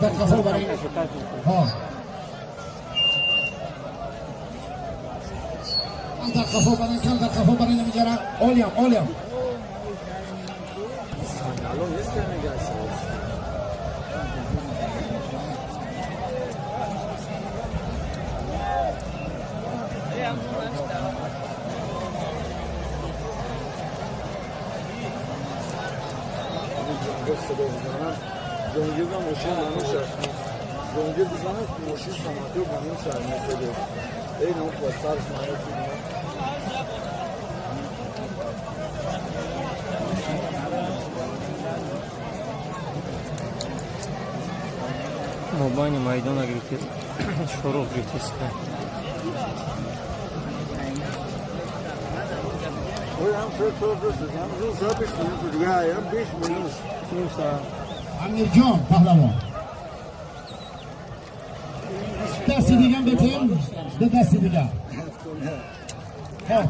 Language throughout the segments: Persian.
در قفا برای ها در قفا برای کم در قفا برای نمیجرم اولیم زنگیر و ماشین بانو شد زنگیر بزنه ماشین سماتی و بانو شد میسده این اون پاسرش مایه مبانی майдон агритир шуруъ гирифтаста هم شد رسید هم روز ها 20 minut دیگه هم 20 minut ним соат امیر جان پهلوان دست دیگه بتیم به دست دیگه خب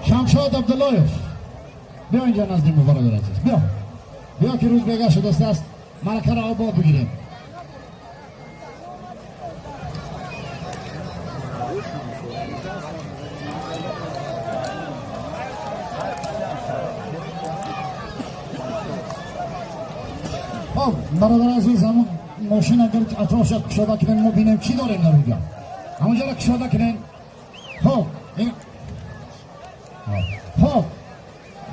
شمشاد عبداللهیف بیا اینجا نزدیم برادر عزیز بیا که روز بگه شده است مرکه را آباد بگیریم خب برادر عزیز همون ماشین اگر اطراف شد کشاده کنن ما بینیم چی داریم در اونجا همونجا را کشاده کنن خب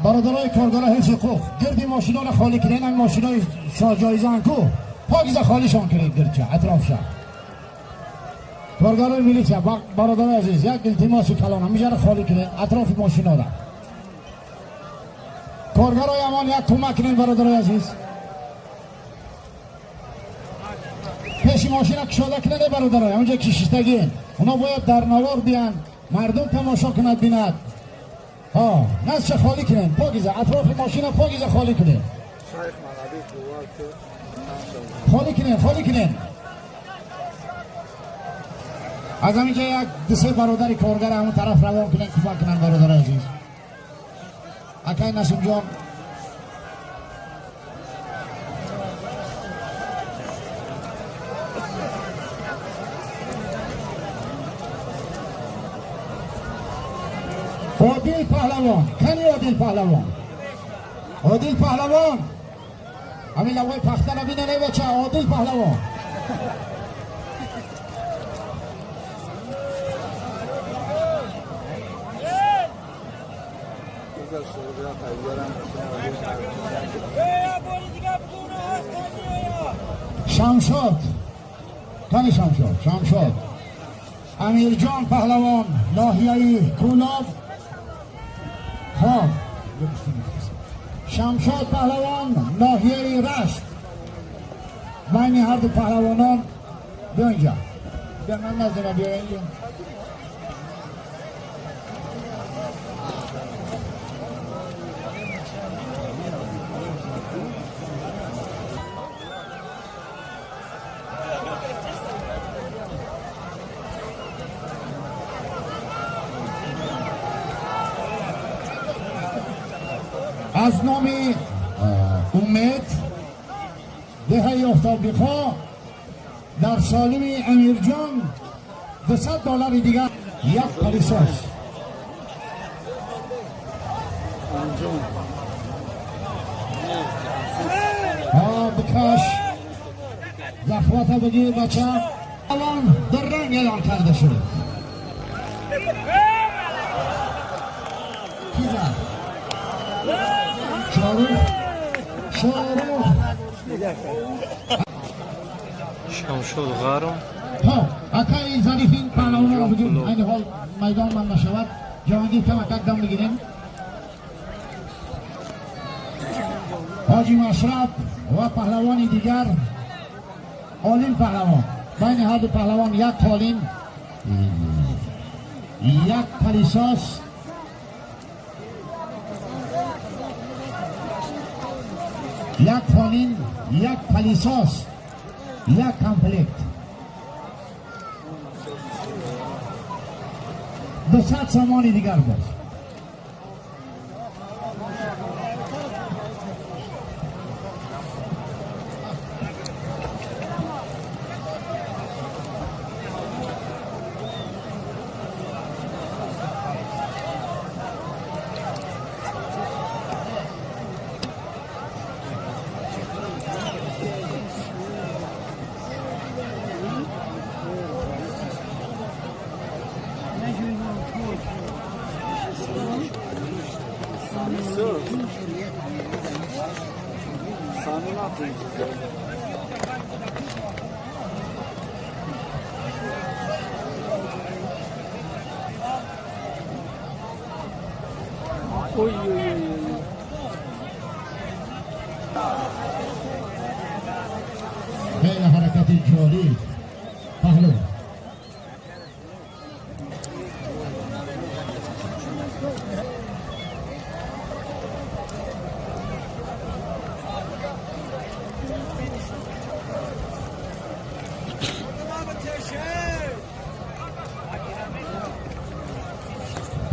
برادرای کارگرها حفظ حقوق گردی ماشینا را خالی کنن این ماشینای جایزه کو پاکیزه خالیشان کنید گرچه اطراف شد کارگرای میلیشه برادرای عزیز یک التماس کلام همیشه را خالی کنن اطراف ماشینا را کارگرای امان یک کمک کنن برادرای عزیز پیش ماشین ها کشاده کنه برادرای اونجا کشیشتگین اونا باید در نوار بیان مردم تماشا کند بیند ها نزش خالی کنن پاکیزه اطراف ماشین ها پاکیزه خالی کنن خالی کنن از همینجا یک دسته برادر کارگر همون طرف روان کنن کمک کنن برادر عزیز اکای نسیم جان عادل پهلوان کنی عادل پهلوان همین لوای پخته نبینه نه بچه عادل پهلوان شمشاد کنی شمشاد امیر جان پهلوان ناحیه کولاب شمشاد پهلوان ناحیه رشت بین هر دو پهلوانان بیا اینجا بیا من نزدیم بیا اینجا از نام امید دهه آفتابیخا در سالم امیر جان $200 دیگه یک پلیساش بکش زخوات بگیر بچه الان در رنگ اعلان کرده شده کی زد؟ شاروخ شمشاد غارم اکای ظریفین پهلوان را بگیم این حال میدان من نشود جوانگیر کم اکک دم بگیریم حاجی مشرف و پهلوانی دیگر عالم پهلوان بین هر دو پهلوان یک عالم یک پلیساس یک فالین یک پلیساس یک کمپلیت 200 سامانی دیگر باز. Sami ne yaptınız? Oy oy oy oy. خیلی حرکتی جالب پهلو.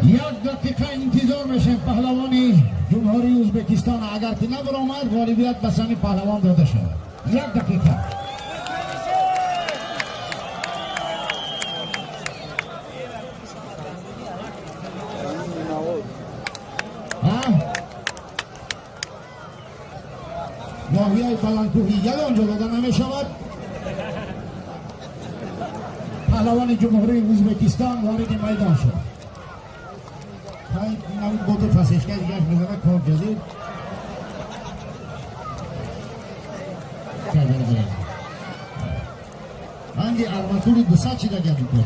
یک دقیقه انتظار میشه پهلوانی جمهوری ازبکستان اگر که نبرآمد غالبیت به سمت پهلوان داده شود. یک دقیقه. ناحیه بلندکوهی یگانجا داده نمیشود. پهلوان جمهوری ازبکستان وارد میدان شد. این همون بوت فسیشگاه دیگه بزنه کار جدید هنگی ارماتوری 200 چی دیگه میکنه.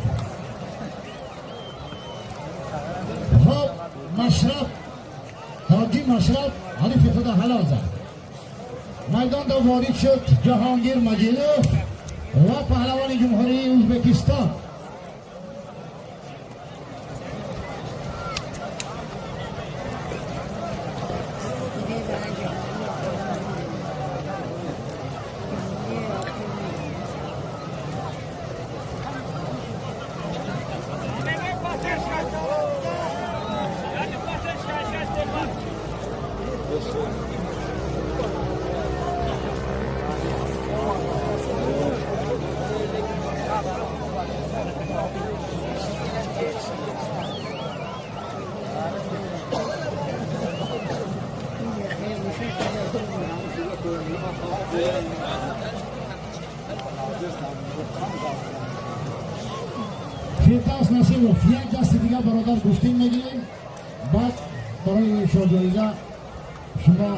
خب مشرف حاجی مشرف حریف خدا حلال زد. میدان دو وارد شد جهانگیر مجیدوف و پهلوان جمهوری ازبکستان. فیرتاس نصیبوف یک دست دیگه برادر گفتیم میگیریم بعد برای شاگردیزه شما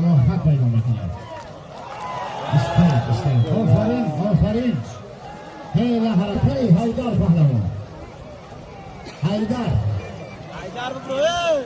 راحت پیدا میکنید. استید آفرین آفرین. خیلی حرکت حیدر پهلوان حیدر بروی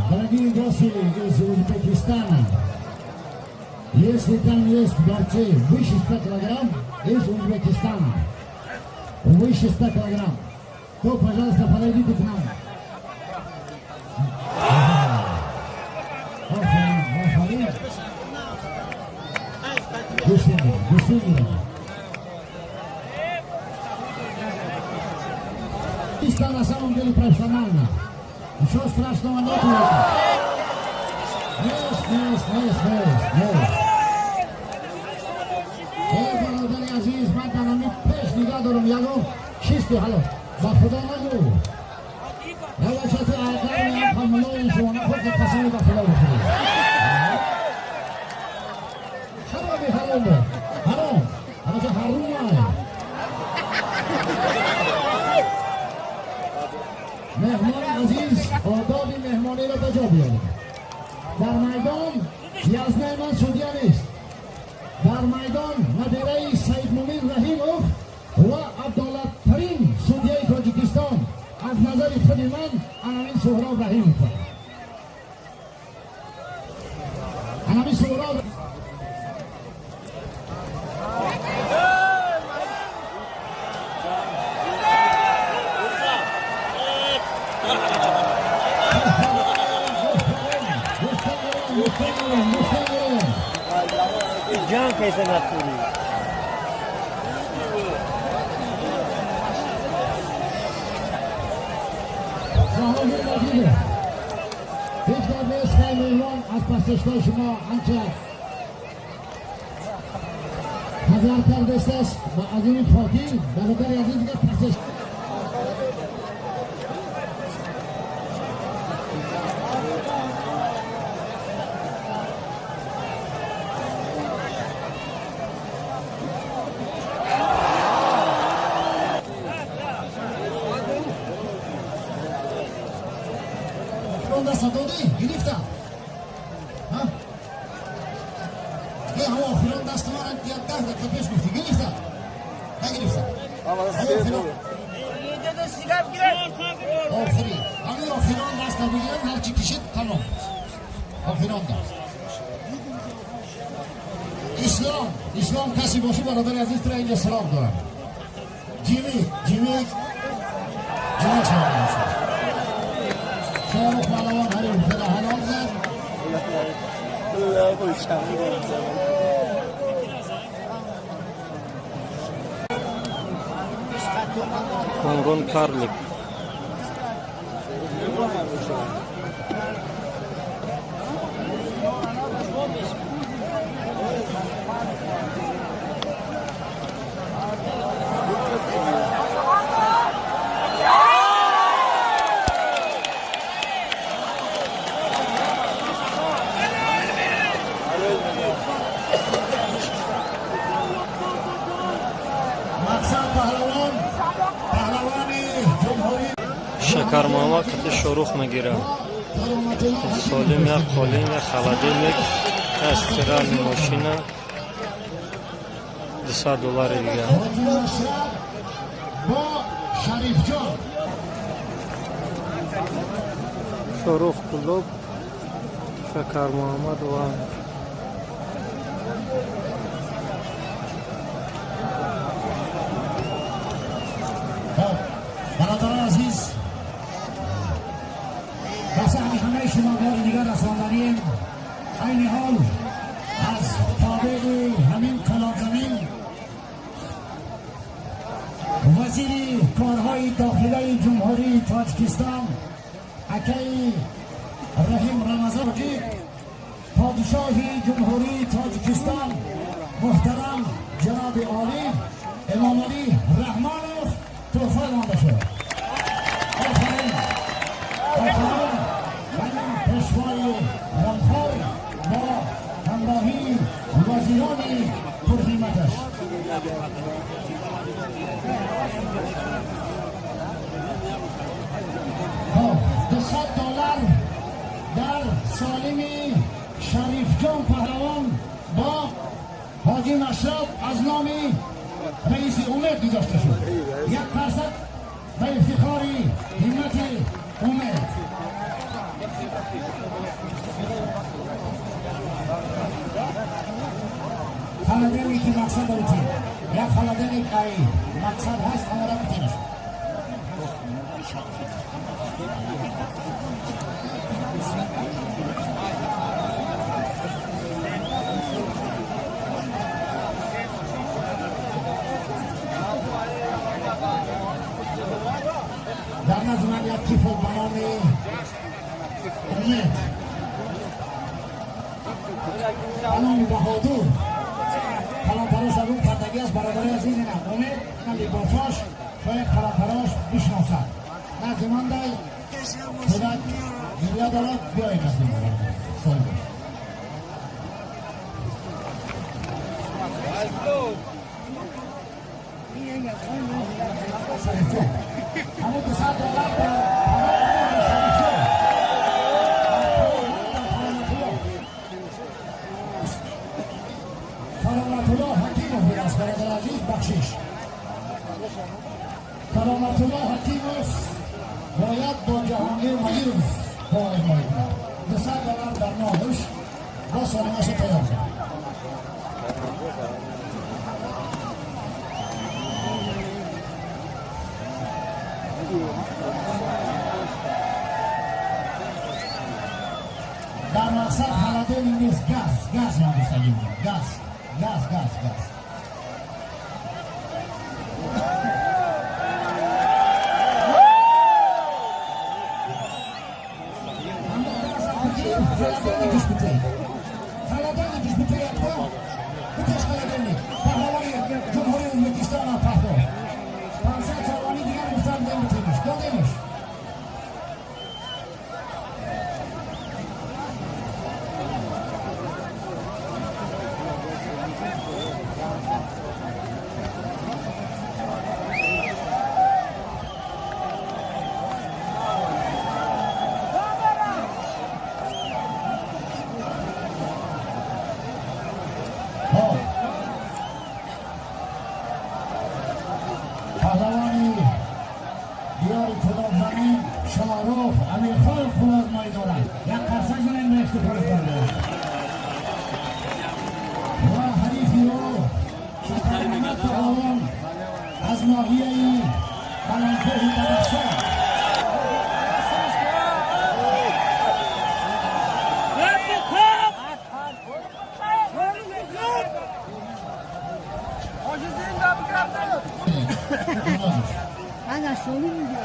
Дорогие гости из Узбекистана, если там есть борцы выше 100 килограмм из Узбекистана, выше 100 килограмм, то, пожалуйста, подойдите к нам. Está на самом деле профессионально. Ничего страшного нет. Есть. برادر عزیز من دارم پیش نگاه دارم یادم چیستی حالا با خدا نگو روشت آقای هم حمله شما نخود که قسمی با خدا بخورید حرامی حرام بود حرام اما که حرام آئے مهمان عزیز آداب مهمانی را بجا بیارید. در میدان یزنه من سودیا نیست. در میدان مدیره سید مومن رحیموف و عبدالله ترین سودیای تاجیکستان از نظر خود من عناوین سهراب رحیم میکنه. عناوین سهراب جان کیسه نخوری هیچ به اسکای میوان از پسشگاه شما آنچه هزار کردست است و از این فاتی برادر عزیز که پسش دادی گرفتم ها یه هوا فیلم دست ما یک 10 دقیقه پیش گفتی گرفتم نگرفتم آفرین همین آفرین دست بگیرم هرچی کشید تمام آفرین دست اسلام کسی باشه برادر عزیز تو را اینجا سلام دارم جیمی سلام دارم شما پهلوان حریم خدا حلال زد کنگون کارلیک شکرماما کتی شروخ میگیره سالم یا قالین یا خلدین یک استرال ماشینه $200 دیگه شروخ کلوب شکرماما دوام برادران عزیز بس همه شما بار دیگر رساندنیم این حال از تابع همین کلاب زمین وزیر کارهای داخلی جمهوری تاجیکستان اکی رحیم رمضان پادشاهی جمهوری تاجیکستان محترم جناب عالی امام علی رحمانوف توفیق مانده شد. آفرین من پیشوای غمخوار با همراهی وزیران پرهمتش $200 در سالمی شریف جان پهلوان با حاجی مشرف از نام رئیس امید گذاشته شد 1% به افتخاری همت امید خلدنی که مقصد دارید یک خلدنی که مقصد هست همه را بتینش در نظر من یک کیف به نام امید الان بهادور کلانتراش از اون پردگی از برادر عزیز اینم امید من لباساش باید کلانتراش بشناسد نظر من دای خودت دنیا دارد بیایی نزد من همون $200 کرامت الله حکیموف است برادر عزیز بخشش کرامت الله حکیموف باید با جهانگیر با آزمایی کنم $200 در نامش با سالمش تیار کنم در مقصد خلاده نیست گاز نامستگیم گاز پهلوانی دیار کدام زمین شاروخ امیرخان خوب آزمایی دارد یک قرصه زنین رشت پرس دارده و حریفی او شکر محمد تقاوم از ناحیه بلندکوه بدخشان انا سولي میگه